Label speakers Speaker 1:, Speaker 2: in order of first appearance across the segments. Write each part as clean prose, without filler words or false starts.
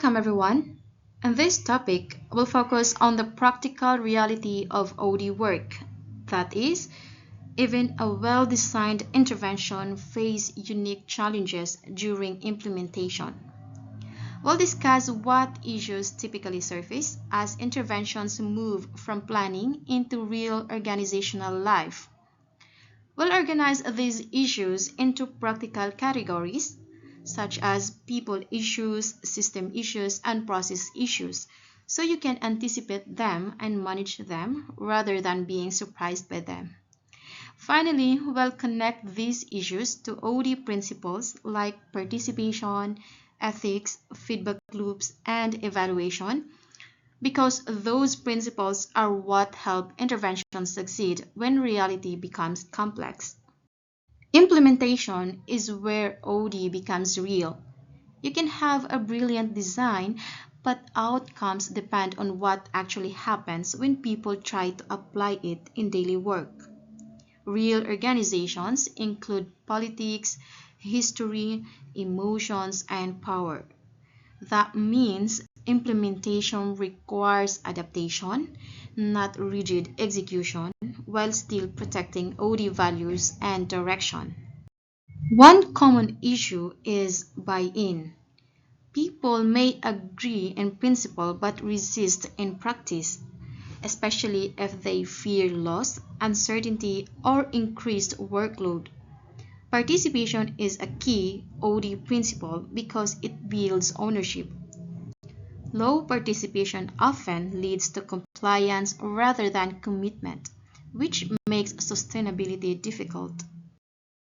Speaker 1: Welcome, everyone. In this topic, we'll focus on the practical reality of OD work. That is, even a well designed intervention faces unique challenges during implementation. We'll discuss what issues typically surface as interventions move from planning into real organizational life. We'll organize these issues into practical categories such as people issues, system issues, and process issues, so you can anticipate them and manage them rather than being surprised by them. Finally, we'll connect these issues to OD principles like participation, ethics, feedback loops, and evaluation because those principles are what help interventions succeed when reality becomes complex. Implementation is where OD becomes real. You can have a brilliant design, but outcomes depend on what actually happens when people try to apply it in daily work. Real organizations include politics, history, emotions, and power. That means implementation requires adaptation, not rigid execution, while still protecting OD values and direction. One common issue is buy-in. People may agree in principle but resist in practice, especially if they fear loss, uncertainty, or increased workload. Participation is a key OD principle because it builds ownership. Low participation often leads to compliance rather than commitment, which makes sustainability difficult.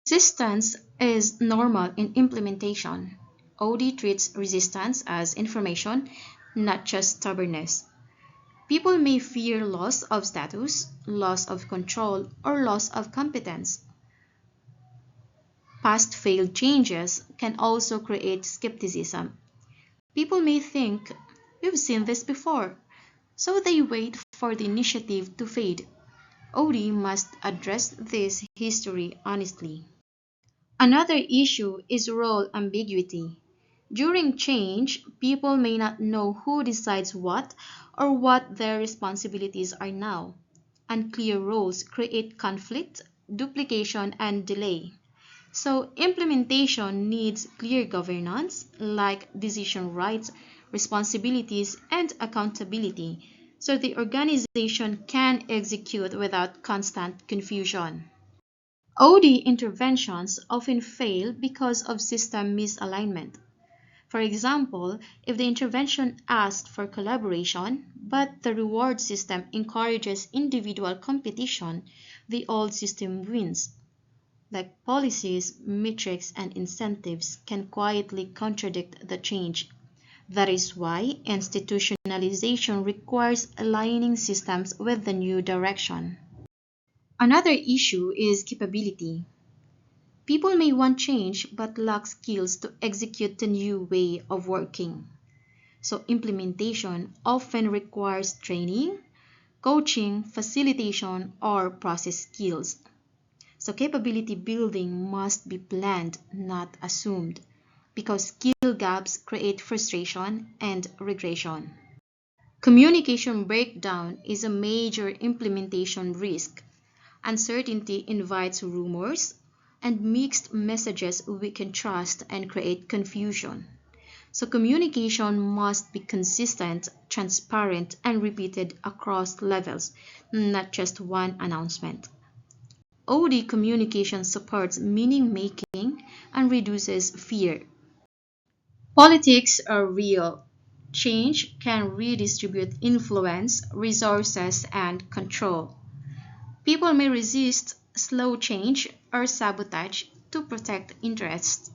Speaker 1: Resistance is normal in implementation. OD treats resistance as information, not just stubbornness. People may fear loss of status, loss of control, or loss of competence. Past failed changes can also create skepticism. People may think, we've seen this before, so they wait for the initiative to fade. OD must address this history honestly. Another issue is role ambiguity. During change, people may not know who decides what or what their responsibilities are now. Unclear roles create conflict, duplication, and delay. So, implementation needs clear governance, like decision rights, responsibilities, and accountability, so the organization can execute without constant confusion. OD interventions often fail because of system misalignment. For example, if the intervention asks for collaboration, but the reward system encourages individual competition, the old system wins. Like policies, metrics, and incentives can quietly contradict the change. That is why institutionalization requires aligning systems with the new direction. Another issue is capability. People may want change but lack skills to execute the new way of working. So, implementation often requires training, coaching, facilitation, or process skills. So, capability building must be planned, not assumed, because skill gaps create frustration and regression. Communication breakdown is a major implementation risk. Uncertainty invites rumors, and mixed messages weaken trust and create confusion. So, communication must be consistent, transparent, and repeated across levels, not just one announcement. OD communication supports meaning making and reduces fear. Politics are real. Change can redistribute influence, resources, and control. People may resist slow change or sabotage to protect interests.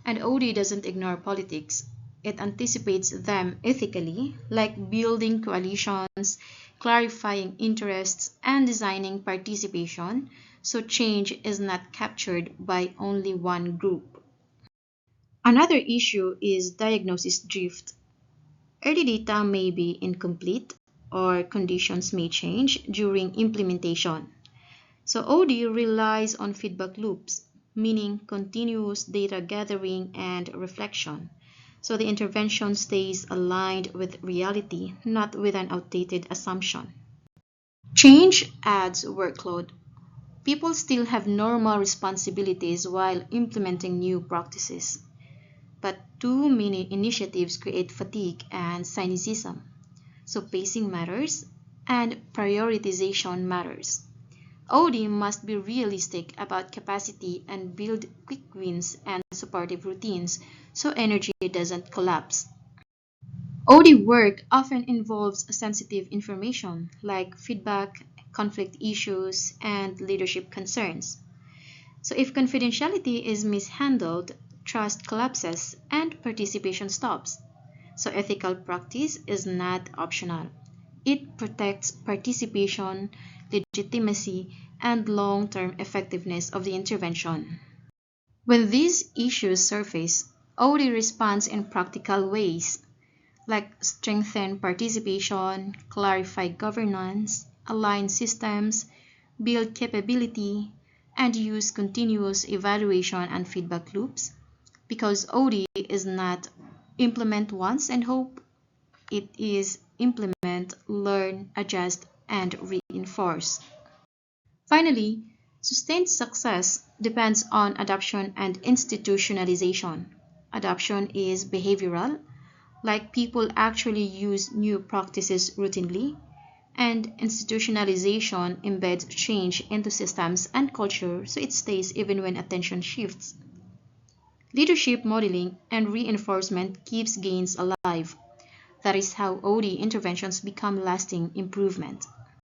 Speaker 1: And OD doesn't ignore politics. It anticipates them ethically, like building coalitions, clarifying interests, and designing participation, so change is not captured by only one group. Another issue is diagnosis drift. Early data may be incomplete, or conditions may change during implementation. So OD relies on feedback loops, meaning continuous data gathering and reflection. So the intervention stays aligned with reality, not with an outdated assumption. Change adds workload. People still have normal responsibilities while implementing new practices. But too many initiatives create fatigue and cynicism. So pacing matters and prioritization matters. OD must be realistic about capacity and build quick wins and supportive routines so energy doesn't collapse. OD work often involves sensitive information like feedback, conflict issues, and leadership concerns. So if confidentiality is mishandled, trust collapses and participation stops. So ethical practice is not optional. It protects participation, legitimacy, and long-term effectiveness of the intervention. When these issues surface, OD responds in practical ways like strengthen participation, clarify governance, align systems, build capability, and use continuous evaluation and feedback loops. Because OD is not implement once and hope, it is implement, learn, adjust, and reinforce. Finally, sustained success depends on adoption and institutionalization. Adoption is behavioral, like people actually use new practices routinely, and institutionalization embeds change into systems and culture so it stays even when attention shifts. Leadership modeling and reinforcement keeps gains alive. That is how OD interventions become lasting improvement.